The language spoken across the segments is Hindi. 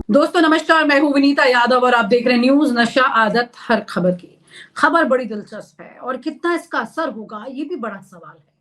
दोस्तों नमस्कार, मैं हूँ विनीता यादव और आप देख रहे हैं न्यूज नशा आदत हर खबर की। खबर बड़ी दिलचस्प है और कितना इसका असर होगा ये भी बड़ा सवाल है,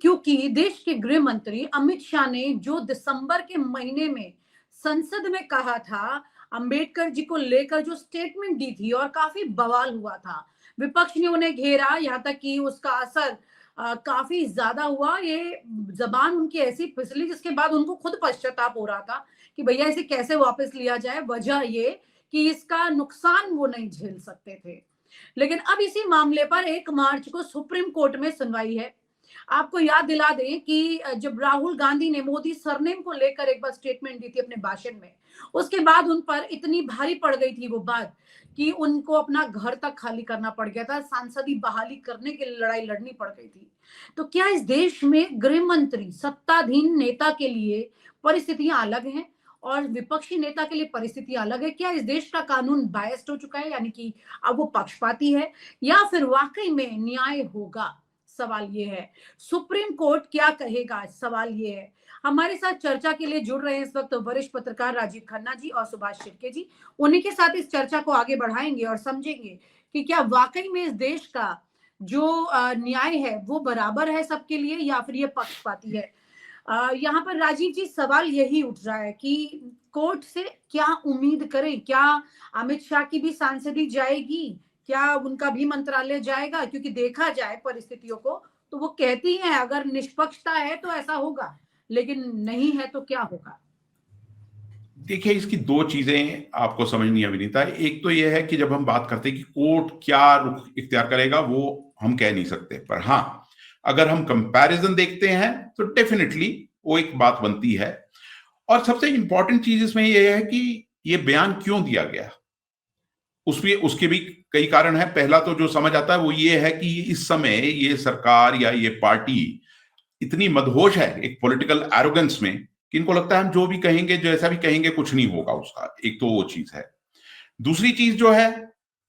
क्योंकि देश के गृह मंत्री अमित शाह ने जो दिसंबर के महीने में संसद में कहा था, अंबेडकर जी को लेकर जो स्टेटमेंट दी थी और काफी बवाल हुआ था। विपक्ष ने उन्हें घेरा, यहाँ तक कि उसका असर काफी ज्यादा हुआ। ये जबान उनकी ऐसी फिसली जिसके बाद उनको खुद पश्चाताप हो रहा था कि भैया इसे कैसे वापस लिया जाए। वजह ये कि इसका नुकसान वो नहीं झेल सकते थे। लेकिन अब इसी मामले पर 1 मार्च को सुप्रीम कोर्ट में सुनवाई है। आपको याद दिला दें कि जब राहुल गांधी ने मोदी सरनेम को लेकर एक बार स्टेटमेंट दी थी अपने भाषण में, उसके बाद उन पर इतनी भारी पड़ गई थी वो बात कि उनको अपना घर तक खाली करना पड़ गया था, सांसदी बहाली करने के लिए लड़ाई लड़नी पड़ गई थी। तो क्या इस देश में गृह मंत्री सत्ताधीन नेता के लिए परिस्थितियां अलग हैं और विपक्षी नेता के लिए परिस्थिति अलग है? क्या इस देश का कानून बायस्ड हो चुका है, यानी कि अब वो पक्षपाती है, या फिर वाकई में न्याय होगा? सवाल ये है। सुप्रीम कोर्ट क्या कहेगा, सवाल ये है। हमारे साथ चर्चा के लिए जुड़ रहे हैं इस वक्त वरिष्ठ पत्रकार राजीव खन्ना जी और सुभाष शिर्के जी। उन्हीं के साथ इस चर्चा को आगे बढ़ाएंगे और समझेंगे कि क्या वाकई में इस देश का जो न्याय है वो बराबर है सबके लिए या फिर ये पक्षपाती है। यहाँ पर राजीव जी सवाल यही उठ रहा है कि कोर्ट से क्या उम्मीद करें? क्या अमित शाह की भी सांसदी जाएगी? क्या उनका भी मंत्रालय जाएगा? क्योंकि देखा जाए परिस्थितियों को तो वो कहती हैं अगर निष्पक्षता है तो ऐसा होगा, लेकिन नहीं है तो क्या होगा? देखिए, इसकी दो चीजें आपको समझनी है विनीता। एक तो यह है कि जब हम बात करते हैं कि कोर्ट क्या रुख इख्तियार करेगा वो हम कह नहीं सकते, पर हाँ, अगर हम कंपैरिजन देखते हैं तो डेफिनेटली वो एक बात बनती है। और सबसे इंपॉर्टेंट चीज इसमें यह है कि ये बयान क्यों दिया गया, उसमें उसके भी कई कारण है। पहला तो जो समझ आता है वो ये है कि इस समय ये सरकार या ये पार्टी इतनी मदहोश है एक पॉलिटिकल एरोगेंस में कि इनको लगता है हम जो भी कहेंगे, जैसा भी कहेंगे, कुछ नहीं होगा उसका। एक तो वो चीज है। दूसरी चीज जो है,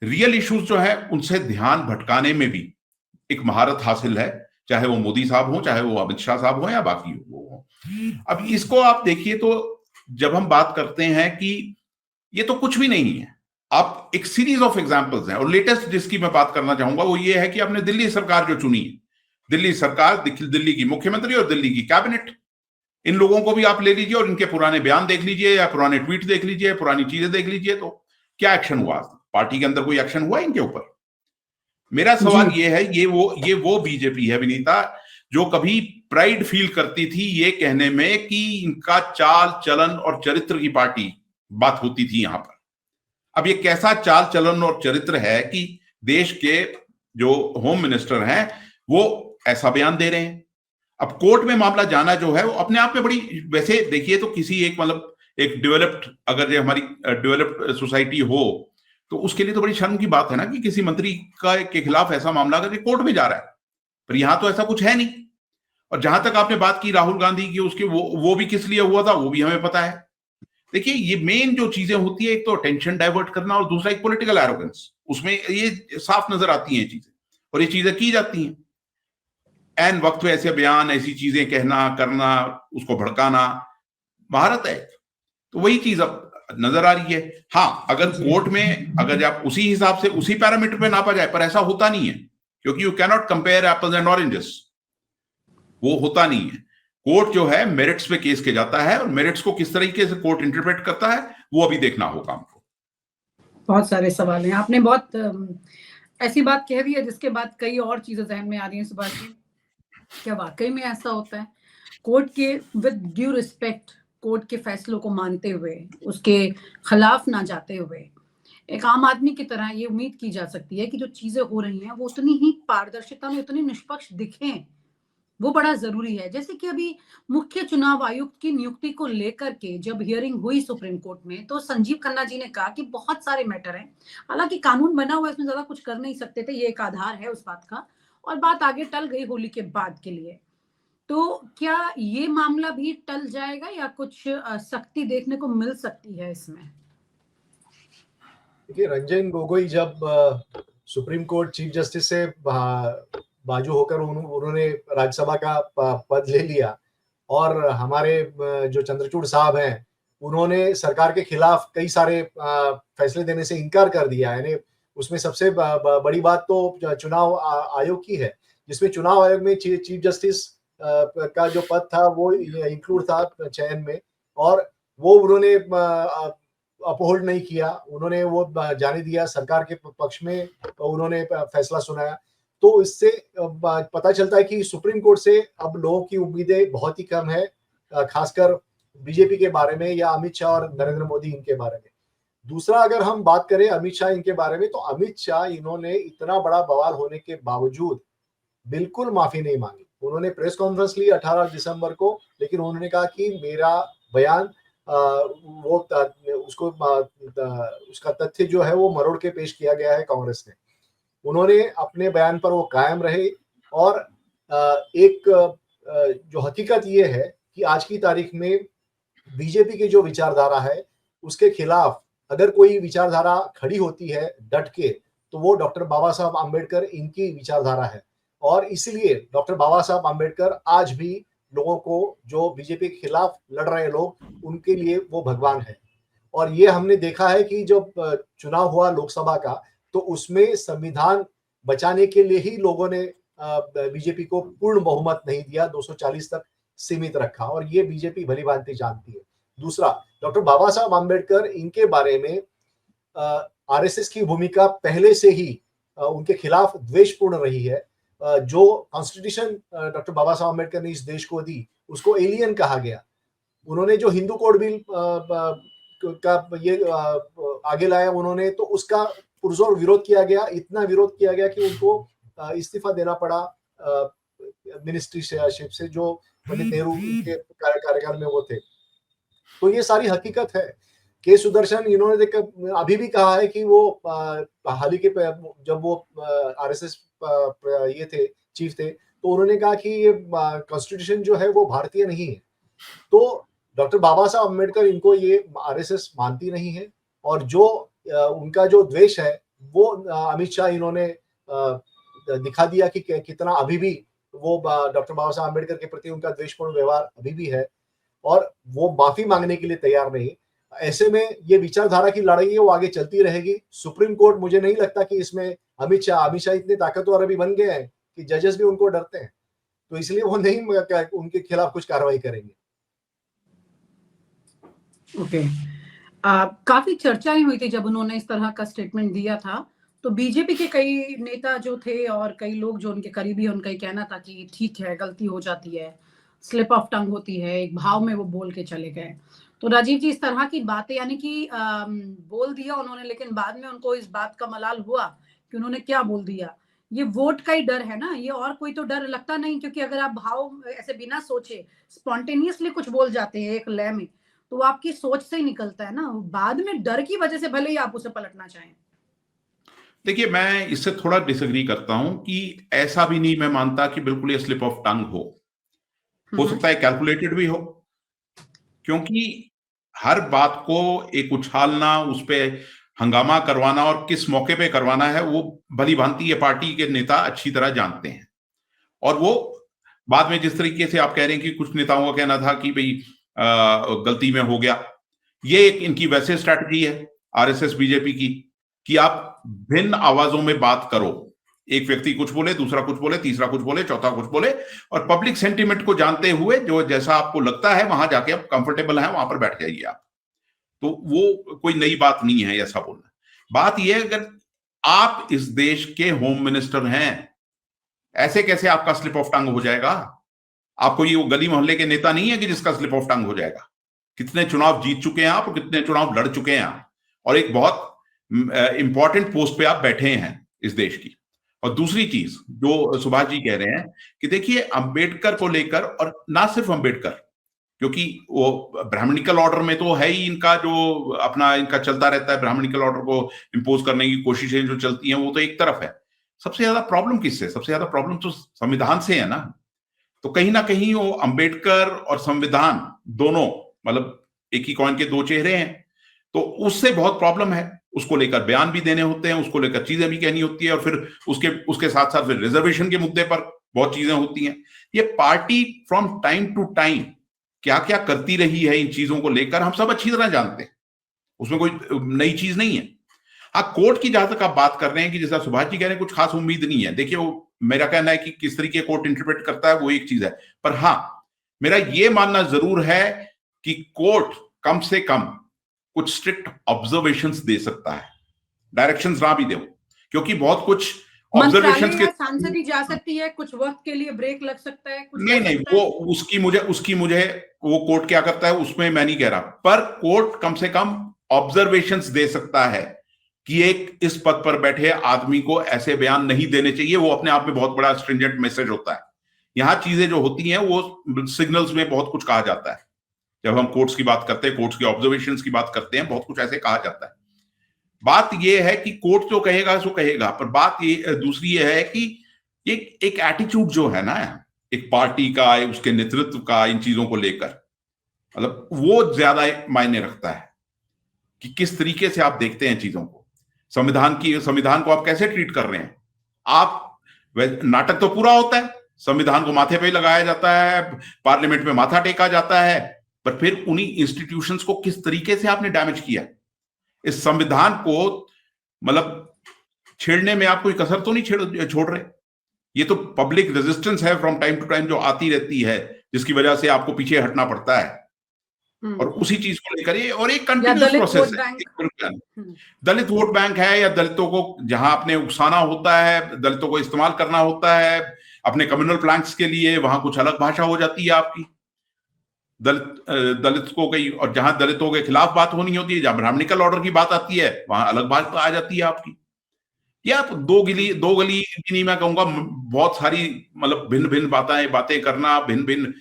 रियल इश्यूज जो है उनसे ध्यान भटकाने में भी एक महारत हासिल है, चाहे वो मोदी साहब हो, चाहे वो अमित शाह साहब हो, या बाकी हो। अब इसको आप देखिए तो जब हम बात करते हैं कि ये तो कुछ भी नहीं है, आप एक सीरीज ऑफ एग्जांपल्स हैं, और लेटेस्ट जिसकी मैं बात करना चाहूंगा वो ये है कि आपने दिल्ली सरकार जो चुनी है, दिल्ली सरकार, दिल्ली की मुख्यमंत्री और दिल्ली की कैबिनेट, इन लोगों को भी आप ले लीजिए और इनके पुराने बयान देख लीजिए या पुराने ट्वीट देख लीजिए, पुरानी चीजें देख लीजिए, तो क्या एक्शन हुआ? पार्टी के अंदर कोई एक्शन हुआ इनके ऊपर? मेरा सवाल ये है, ये वो बीजेपी है विनीता जो कभी प्राइड फील करती थी ये कहने में कि इनका चाल चलन और चरित्र की पार्टी बात होती थी यहां पर। अब ये कैसा चाल चलन और चरित्र है कि देश के जो होम मिनिस्टर हैं वो ऐसा बयान दे रहे हैं? अब कोर्ट में मामला जाना जो है वो अपने आप में बड़ी, वैसे देखिए तो किसी एक मतलब एक डेवलप्ड, अगर ये हमारी डेवलप्ड सोसाइटी हो तो उसके लिए तो बड़ी शर्म की बात है ना कि किसी मंत्री का के खिलाफ ऐसा मामला अगर कोर्ट में जा रहा है, पर यहां तो ऐसा कुछ है नहीं। और जहां तक आपने बात की राहुल गांधी की, उसके वो भी किस लिए हुआ था वो भी हमें पता है। देखिए, ये मेन जो चीजें होती है, एक तो टेंशन डाइवर्ट करना और दूसरा एक पॉलिटिकल एरोगेंस, उसमें ये साफ नजर आती हैं चीजें, और ये चीजें की जाती हैं। एन वक्त पे ऐसे बयान, ऐसी चीजें कहना, करना, उसको भड़काना महारत है। तो वही चीज अब नजर आ रही है। हाँ, अगर कोर्ट में अगर आप उसी हिसाब से उसी पैरामीटर पे नापा जाए, पर ऐसा होता नहीं है, क्योंकि you can not compare apples and oranges, वो होता नहीं है। कोर्ट जो है मेरिट्स पे केस के जाता है, और मेरिट्स को किस तरीके से कोर्ट इंटरप्रेट करता है वो अभी देखना होगा हमको। बहुत सारे सवाल हैं, आपने बहुत ऐसी बात कह दी है जिसके बाद कई और चीजें जहन में आ रही हैं। सुभाष जी, क्या वाकई में ऐसा होता है? कोर्ट के विद ड्यू रिस्पेक्ट, कोर्ट के फैसलों को मानते हुए, उसके खिलाफ ना जाते हुए, एक आम आदमी की तरह ये उम्मीद की जा सकती है कि जो चीजें हो रही हैं वो उतनी ही पारदर्शिता में, उतनी निष्पक्ष दिखें, वो बड़ा जरूरी है। जैसे कि अभी मुख्य चुनाव आयुक्त की नियुक्ति को लेकर के जब हियरिंग हुई सुप्रीम कोर्ट में, तो संजीव खन्ना जी ने कहा कि बहुत सारे मैटर हैं, हालांकि कानून बना हुआ है, इसमें ज्यादा कुछ कर नहीं सकते थे, ये एक आधार है उस बात का, और बात आगे टल गई होली के बाद के लिए। तो क्या ये मामला भी टल जाएगा या कुछ सख्ती देखने को मिल सकती है इसमें? देखिए, रंजन गोगोई जब सुप्रीम कोर्ट चीफ जस्टिस से बाजू होकर उन्होंने राज्यसभा का पद ले लिया, और हमारे जो चंद्रचूड़ साहब हैं उन्होंने सरकार के खिलाफ कई सारे फैसले देने से इनकार कर दिया है। यानी उसमें सबसे बड़ी बात तो चुनाव आयोग की है, जिसमें चुनाव आयोग में चीफ जस्टिस का जो पद था वो इंक्लूड था चयन में, और वो उन्होंने अपहोल्ड नहीं किया, उन्होंने वो जाने दिया, सरकार के पक्ष में उन्होंने फैसला सुनाया। तो इससे पता चलता है कि सुप्रीम कोर्ट से अब लोगों की उम्मीदें बहुत ही कम है, खासकर बीजेपी के बारे में या अमित शाह और नरेंद्र मोदी इनके बारे में। दूसरा, अगर हम बात करें अमित शाह इनके बारे में, तो अमित शाह इन्होंने इतना बड़ा बवाल होने के बावजूद बिल्कुल माफी नहीं मांगी। उन्होंने प्रेस कॉन्फ्रेंस ली 18 दिसंबर को, लेकिन उन्होंने कहा कि मेरा बयान उसका तथ्य जो है वो मरोड़ के पेश किया गया है कांग्रेस ने। उन्होंने अपने बयान पर वो कायम रहे, और एक जो हकीकत ये है कि आज की तारीख में बीजेपी की जो विचारधारा है उसके खिलाफ अगर कोई विचारधारा खड़ी होती है डट के, तो वो डॉक्टर बाबा साहब आम्बेडकर इनकी विचारधारा है। और इसलिए डॉक्टर बाबा साहब आम्बेडकर आज भी लोगों को, जो बीजेपी के खिलाफ लड़ रहे लोग, उनके लिए वो भगवान है। और ये हमने देखा है कि जब चुनाव हुआ लोकसभा का, तो उसमें संविधान बचाने के लिए ही लोगों ने बीजेपी को पूर्ण बहुमत नहीं दिया, 240 तक सीमित रखा, और ये बीजेपी भली भांति जानती है। दूसरा, डॉक्टर बाबा साहब आम्बेडकर, इनके बारे में आरएसएस की भूमिका पहले से ही उनके खिलाफ द्वेषपूर्ण रही है। जो कॉन्स्टिट्यूशन डॉक्टर बाबा साहब आम्बेडकर ने इस देश को दी, उसको एलियन कहा गया। उन्होंने जो हिंदू कोड बिल का ये आगे लाया उन्होंने, तो उसका पुरजोर विरोध किया गया, इतना विरोध किया गया कि उनको इस्तीफा देना पड़ा मिनिस्ट्रीशिप से, जो पंडित नेहरू के कार्यकाल में वो थे। तो ये सारी हकीकत है। के सुदर्शन, इन्होंने अभी भी कहा है कि वो हाल ही के जब वो आरएसएस ये थे, चीफ थे, तो उन्होंने कहा कि ये कॉन्स्टिट्यूशन जो है वो भारतीय नहीं है। तो डॉक्टर बाबा साहब अम्बेडकर, इनको ये आरएसएस मानती नहीं है, और जो उनका जो द्वेष है वो अमित शाह इन्होंने दिखा दिया कि कितना अभी भी वो डॉक्टर बाबा साहब अम्बेडकर के प्रति उनका द्वेषपूर्ण व्यवहार अभी भी है, और वो माफी मांगने के लिए तैयार नहीं। ऐसे में ये विचारधारा की लड़ाई है वो आगे चलती रहेगी। सुप्रीम कोर्ट, मुझे नहीं लगता कि इसमें अमित शाह इतने ताकतवर अभी बन गए हैं कि जजेस भी उनको डरते हैं, तो इसलिए वो नहीं उनके खिलाफ कुछ कार्रवाई करेंगे। ओके, काफी चर्चाएं हुई थी जब उन्होंने इस तरह का स्टेटमेंट दिया था, तो बीजेपी के कई नेता जो थे और कई लोग जो उनके करीबी, उनका ही कहना था कि ठीक है, गलती हो जाती है, स्लिप ऑफ टंग होती है, एक भाव में वो बोल के चले गए। तो राजीव जी, इस तरह की बातें, यानी कि बोल दिया उन्होंने, लेकिन बाद में उनको इस बात का मलाल हुआ कि उन्होंने क्या बोल दिया। ये वोट का ही डर है ना, ये और कोई तो डर लगता नहीं, क्योंकि अगर आप भाव ऐसे बिना सोचे स्पॉन्टेनियसली कुछ बोल जाते हैं एक लय में, तो आपकी सोच से ही निकलता है ना, बाद में डर की वजह से भले ही आप उसे पलटना चाहें। देखिए, मैं इससे थोड़ा डिसएग्री करता हूं कि ऐसा भी नहीं मैं मानता कि बिल्कुल ये स्लिप ऑफ टंग हो सकता है कैलकुलेटेड भी हो, क्योंकि हर बात को एक उछालना, उस पर हंगामा करवाना और किस मौके पे करवाना है, वो भली भांति ये पार्टी के नेता अच्छी तरह जानते हैं। और वो बाद में जिस तरीके से आप कह रहे हैं कि कुछ नेताओं का कहना था कि भाई गलती में हो गया, ये एक इनकी वैसे स्ट्रैटेजी है आरएसएस बीजेपी की, कि आप भिन्न आवाजों में बात करो, एक व्यक्ति कुछ बोले, दूसरा कुछ बोले, तीसरा कुछ बोले, चौथा कुछ बोले, और पब्लिक सेंटिमेंट को जानते हुए जो जैसा आपको लगता है वहां जाके आप कंफर्टेबल हैं वहां पर बैठ जाइए आप। तो वो कोई नई बात नहीं है ऐसा बोलना। बात यह है, अगर आप इस देश के होम मिनिस्टर हैं, ऐसे कैसे आपका स्लिप ऑफ टंग हो जाएगा? आपको ये वो गली मोहल्ले के नेता नहीं है कि जिसका स्लिप ऑफ टंग हो जाएगा। कितने चुनाव जीत चुके हैं आप और कितने चुनाव लड़ चुके हैं आप, और एक बहुत इंपॉर्टेंट पोस्ट पे आप बैठे हैं इस देश की। और दूसरी चीज जो सुभाष जी कह रहे हैं कि देखिए, अंबेडकर को लेकर, और ना सिर्फ अंबेडकर, क्योंकि वो ब्राह्मणिकल ऑर्डर में तो है ही इनका, जो अपना इनका चलता रहता है, ब्राह्मणिकल ऑर्डर को इंपोज करने की कोशिशें जो चलती हैं वो तो एक तरफ है। सबसे ज्यादा प्रॉब्लम किससे? सबसे ज्यादा प्रॉब्लम तो संविधान से है ना। तो कहीं ना कहीं वो अंबेडकर और संविधान दोनों मतलब एक ही कॉइन के दो चेहरे हैं, तो उससे बहुत प्रॉब्लम है। उसको लेकर बयान भी देने होते हैं, उसको लेकर चीजें भी कहनी होती है, और फिर उसके साथ साथ फिर रिजर्वेशन के मुद्दे पर बहुत चीजें होती हैं। ये party from time to time क्या क्या करती रही है इन चीजों को लेकर हम सब अच्छी तरह जानते हैं, उसमें कोई नई चीज नहीं है। हाँ, कोर्ट की जहां तक आप बात कर रहे हैं कि जैसा सुभाष जी कह रहे हैं कुछ खास उम्मीद नहीं है, देखिए वो मेरा कहना है कि किस तरीके कोर्ट इंटरप्रेट करता है वो एक चीज है, पर हाँ मेरा ये मानना जरूर है कि कोर्ट कम से कम कुछ स्ट्रिक्ट ऑब्जर्वेशंस दे सकता है, डायरेक्शंस ना भी दे, क्योंकि बहुत कुछ ऑब्जर्वेशंस के सांसद ही जा सकती है, कुछ वक्त के लिए ब्रेक लग सकता है, कुछ नहीं वो उसकी मुझे वो कोर्ट क्या करता है उसमें मैं नहीं कह रहा, पर कोर्ट कम से कम ऑब्जर्वेशंस दे सकता है कि एक इस पद पर बैठे आदमी को ऐसे बयान नहीं देने चाहिए। वो अपने आप में बहुत बड़ा स्ट्रिंजेंट मैसेज होता है। यहां चीजें जो होती हैं वो सिग्नल्स में बहुत कुछ कहा जाता है, जब हम कोर्ट्स की बात करते हैं, कोर्ट्स की ऑब्जर्वेशंस की बात करते हैं, बहुत कुछ ऐसे कहा जाता है। बात यह है कि कोर्ट जो कहेगा सो कहेगा, पर बात ये दूसरी ये है कि एक एटीट्यूड जो है ना एक पार्टी का, उसके नेतृत्व का इन चीजों को लेकर, मतलब वो ज्यादा मायने रखता है कि किस तरीके से आप देखते हैं चीजों को। संविधान को आप कैसे ट्रीट कर रहे हैं। आप नाटक तो पूरा होता है, संविधान को माथे पे लगाया जाता है, पार्लियामेंट में माथा टेका जाता है, पर फिर उन्हीं इंस्टीट्यूशंस को किस तरीके से आपने डैमेज किया। इस संविधान को मतलब छेड़ने में आप कोई कसर तो नहीं छोड़ रहे। ये तो पब्लिक रेजिस्टेंस है फ्रॉम टाइम टू टाइम जो आती रहती है, जिसकी वजह से आपको पीछे हटना पड़ता है, और उसी चीज को लेकर ये और एक कंटिन्यूअस प्रोसेस है। दलित वोट बैंक है, या दलितों को जहां आपने उकसाना होता है, दलितों को इस्तेमाल करना होता है अपने कम्युनल प्लैंक्स के लिए, वहां कुछ अलग भाषा हो जाती है आपकी। दलित को कहीं, और जहां दलितों के खिलाफ बात होनी होती है, जहां ब्राह्मणिकल ऑर्डर की बात आती है, वहां अलग बात आ जाती है आपकी। या दो गली भी नहीं, मैं कहूंगा बहुत सारी मतलब भिन्न भिन्न बातें करना, भिन्न भिन्न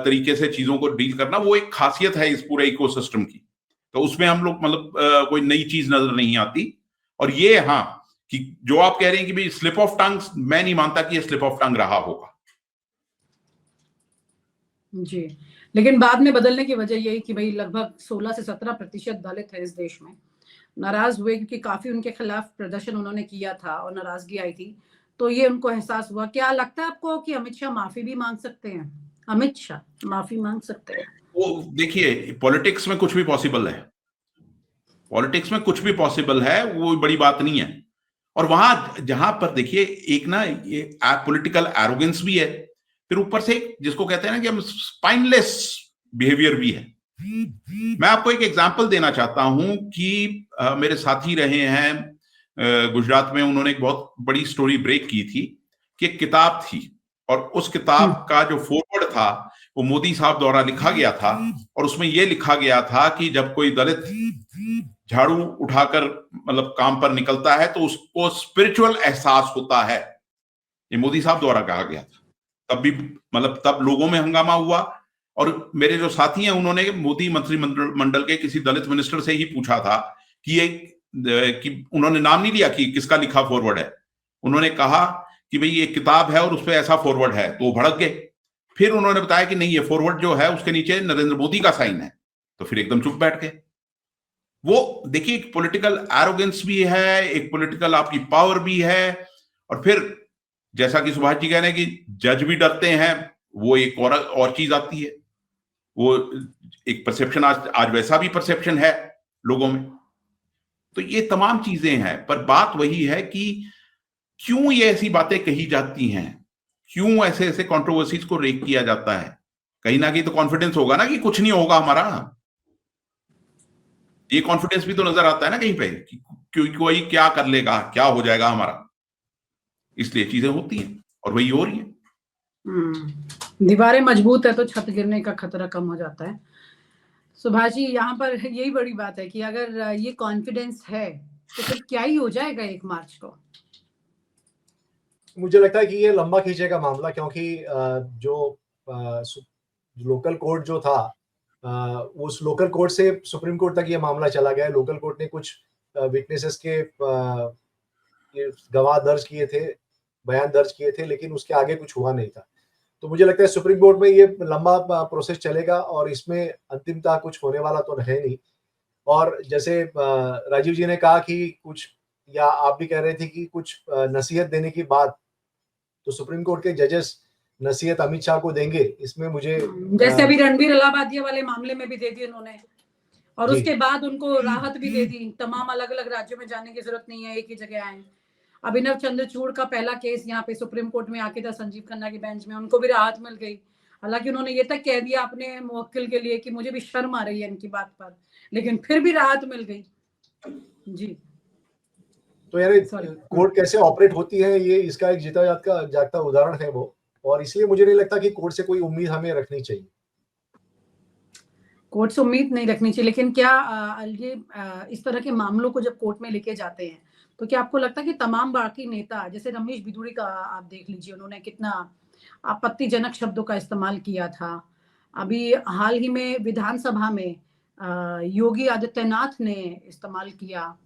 तरीके से चीजों को डील करना, वो एक खासियत है इस पूरे इकोसिस्टम की। तो उसमें हम लोग मतलब कोई नई चीज नजर नहीं आती। और ये हाँ कि जो आप कह रहे हैं कि भाई स्लिप ऑफ टंग, मैं नहीं मानता कि ये स्लिप ऑफ टंग रहा होगा जी, लेकिन बाद में बदलने की वजह यही कि भाई लगभग 16 से 17% दलित है इस देश में, नाराज हुए क्योंकि काफी उनके खिलाफ प्रदर्शन उन्होंने किया था और नाराजगी आई थी, तो ये उनको एहसास हुआ। क्या लगता है आपको कि अमित शाह माफी भी मांग सकते हैं? अमित शाह माफी मांग सकते हैं? वो देखिए, पॉलिटिक्स में कुछ भी पॉसिबल है, पॉलिटिक्स में कुछ भी पॉसिबल है, वो बड़ी बात नहीं है। और वहां जहां पर देखिए एक ना ये पॉलिटिकल एरोगेंस भी है, फिर ऊपर से जिसको कहते हैं ना कि हम स्पाइनलेस बिहेवियर भी है। मैं आपको एक एग्जांपल देना चाहता हूं कि मेरे साथी रहे हैं गुजरात में, उन्होंने एक बहुत बड़ी स्टोरी ब्रेक की थी कि एक किताब थी, और उस किताब का जो फॉरवर्ड था वो मोदी साहब द्वारा लिखा गया था, और उसमें यह लिखा गया था कि जब कोई दलित झाड़ू उठाकर मतलब काम पर निकलता है तो उसको स्पिरिचुअल एहसास होता है। ये मोदी साहब द्वारा कहा गया था। तब भी मतलब तब लोगों में हंगामा हुआ, और मेरे जो साथी हैं उन्होंने मोदी मंत्रिमंडल के किसी दलित मिनिस्टर से ही पूछा था कि उन्होंने नाम नहीं लिया कि किसका लिखा फॉरवर्ड है, उन्होंने कहा कि भाई ये किताब है और उस पर ऐसा फॉरवर्ड है, तो वो भड़क गए। फिर उन्होंने बताया कि नहीं, ये फॉरवर्ड जो है उसके नीचे नरेंद्र मोदी का साइन है, तो फिर एकदम चुप बैठ गए। वो देखिए एक पॉलिटिकल एरोगेंस भी है, एक पॉलिटिकल आपकी पावर भी है, और फिर जैसा कि सुभाष जी कह रहे हैं कि जज भी डरते हैं, वो एक और चीज आती है, वो एक परसेप्शन आज वैसा भी परसेप्शन है लोगों में। तो ये तमाम चीजें हैं, पर बात वही है कि क्यों ये ऐसी बातें कही जाती हैं, क्यों ऐसे ऐसे कंट्रोवर्सीज को रेक किया जाता है। कहीं ना कहीं तो कॉन्फिडेंस होगा ना कि कुछ नहीं होगा हमारा, ये कॉन्फिडेंस भी तो नजर आता है ना कहीं पे कि कोई क्या कर लेगा, क्या हो जाएगा हमारा, इसलिए चीजें होती हैं और वही हो रही है। दीवारें मजबूत है तो छत गिरने का खतरा कम हो जाता है। सुभाष जी, यहाँ पर यही बड़ी बात है कि अगर ये कॉन्फिडेंस है तो फिर क्या ही हो जाएगा 1 मार्च को। मुझे लगता है कि ये लंबा खींचेगा मामला, क्योंकि जो लोकल कोर्ट जो था, उस लोकल कोर्ट से सुप्रीम कोर्ट तक ये मामला चला गया। लोकल कोर्ट ने कुछ विटनेसेस के गवाह दर्ज किए थे, बयान दर्ज किए थे, लेकिन उसके आगे कुछ हुआ नहीं था। तो मुझे लगता है सुप्रीम कोर्ट में ये लंबा प्रोसेस चलेगा और इसमें अंतिमता कुछ होने वाला तो है नहीं। और जैसे राजीव जी ने कहा कि कुछ, या आप भी कह रहे थे कि कुछ नसीहत देने की बात, तो सुप्रीम कोर्ट के जजेस नसीहत अमित शाह को देंगे, इसमें मुझे जैसे अभी रणबीर इलाहाबादिया वाले मामले में भी दे दी उन्होंने, और जी। उसके बाद उनको राहत भी दे दी, तमाम अलग अलग राज्यों में जाने की जरूरत नहीं है, एक ही जगह आए। अभिनव चंद्रचूड़ का पहला केस यहाँ पे सुप्रीम कोर्ट में आके था संजीव खन्ना की बेंच में, उनको भी राहत मिल गई। हालांकि उन्होंने ये तक कह दिया अपने मुवक्किल के लिए कि मुझे भी शर्म आ रही है इनकी बात पर, लेकिन फिर भी राहत मिल गई। जी, तो यार कोर्ट कैसे ऑपरेट होती है, ये इसका एक जीता जागता उदाहरण है वो, और इसलिए मुझे नहीं लगता कि कोर्ट से कोई उम्मीद हमें रखनी चाहिए। कोर्ट से उम्मीद नहीं रखनी चाहिए, लेकिन क्या ये इस तरह के मामलों को जब कोर्ट में लेके जाते हैं तो क्या आपको लगता है कि तमाम बाकी नेता, जैसे रमेश बिधूड़ी का आप देख लीजिए, उन्होंने कितना आपत्तिजनक शब्दों का इस्तेमाल किया था। अभी हाल ही में विधानसभा में योगी आदित्यनाथ ने इस्तेमाल किया।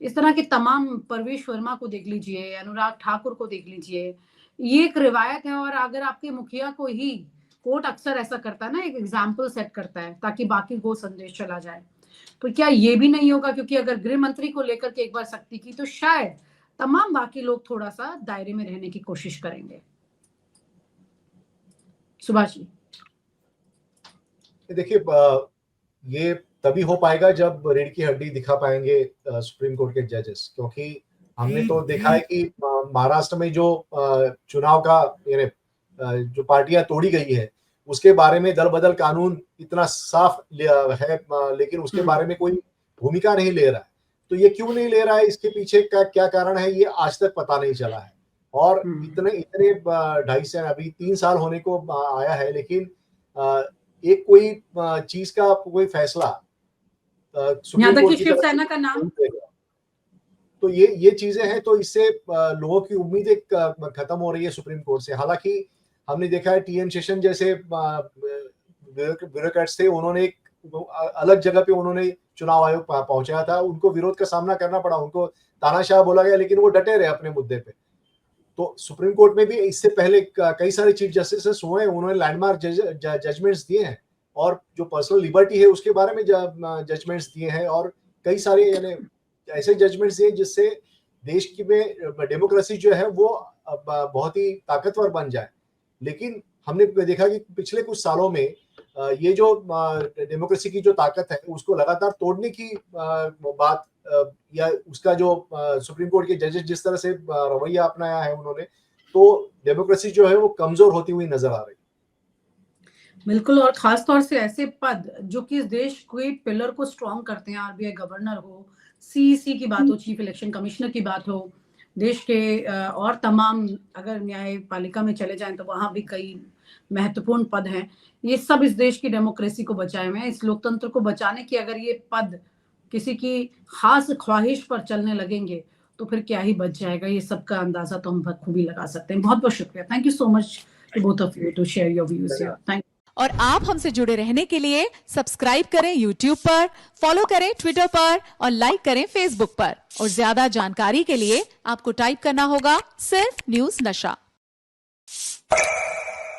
इस तरह के तमाम, परवेश वर्मा को देख लीजिए, अनुराग ठाकुर को देख लीजिए, ये एक रिवायत है। और अगर आपके मुखिया को ही कोर्ट अक्सर ऐसा करता है ना, एक एग्जाम्पल सेट करता है ताकि बाकी को संदेश चला जाए, तो क्या ये भी नहीं होगा? क्योंकि अगर गृह मंत्री को लेकर के एक बार सख्ती की तो शायद तमाम बाकी लोग थोड़ा सा दायरे में रहने की कोशिश करेंगे। सुभाष जी, देखिए, ये तभी हो पाएगा जब रीढ़ की हड्डी दिखा पाएंगे सुप्रीम कोर्ट के जजेस, क्योंकि हमने तो देखा है कि महाराष्ट्र में जो चुनाव का जो पार्टियां तोड़ी गई है उसके बारे में दल बदल कानून इतना साफ है, लेकिन उसके बारे में कोई भूमिका नहीं ले रहा है। तो ये क्यों नहीं ले रहा है, इसके पीछे का क्या कारण है, ये आज तक पता नहीं चला है। और इतने 2.5 साल, अभी 3 साल होने को आया है, लेकिन एक कोई चीज का कोई फैसला यहाँ तक कि शिवसेना का नाम, तो ये चीजें हैं, तो इससे लोगों की उम्मीदें खत्म हो रही है सुप्रीम कोर्ट से। हालांकि हमने देखा है टीएन शेषन जैसे ब्यूरोक्रेट्स थे, उन्होंने एक अलग जगह पे उन्होंने चुनाव आयोग पहुंचाया था, उनको विरोध का सामना करना पड़ा, उनको तानाशाह बोला गया, लेकिन वो डटे रहे अपने मुद्दे पे। तो सुप्रीम कोर्ट में भी इससे पहले कई सारे चीफ जस्टिस हुए, उन्होंने लैंडमार्क जजमेंट्स दिए हैं, और जो पर्सनल लिबर्टी है उसके बारे में जजमेंट्स दिए हैं, और कई सारे यानी ऐसे जजमेंट्स दिए जिससे देश की में डेमोक्रेसी जो है वो बहुत ही ताकतवर बन जाए। लेकिन हमने देखा कि पिछले कुछ सालों में ये जो डेमोक्रेसी की जो ताकत है उसको लगातार तोड़ने की बात, या उसका जो सुप्रीम कोर्ट के जजेस जिस तरह से रवैया अपनाया है उन्होंने, तो डेमोक्रेसी जो है वो कमजोर होती हुई नजर आ रही है। बिल्कुल, और खास तौर से ऐसे पद जो कि इस देश के पिलर को स्ट्रॉन्ग करते हैं, आरबीआई गवर्नर हो, सीईसी की बात हो, चीफ इलेक्शन कमिश्नर की बात हो, देश के और तमाम, अगर न्यायपालिका में चले जाएं तो वहां भी कई महत्वपूर्ण पद हैं। ये सब इस देश की डेमोक्रेसी को बचाए हुए हैं। इस लोकतंत्र को बचाने की अगर ये पद किसी की खास ख्वाहिश पर चलने लगेंगे तो फिर क्या ही बच जाएगा। ये सबका अंदाजा तो हम बखूबी लगा सकते हैं। बहुत बहुत शुक्रिया। Thank you so much to both of you to share your views here. Thank. और आप हमसे जुड़े रहने के लिए सब्सक्राइब करें YouTube पर, फॉलो करें Twitter पर और लाइक करें Facebook पर। और ज्यादा जानकारी के लिए आपको टाइप करना होगा सिर्फ न्यूज़ नशा।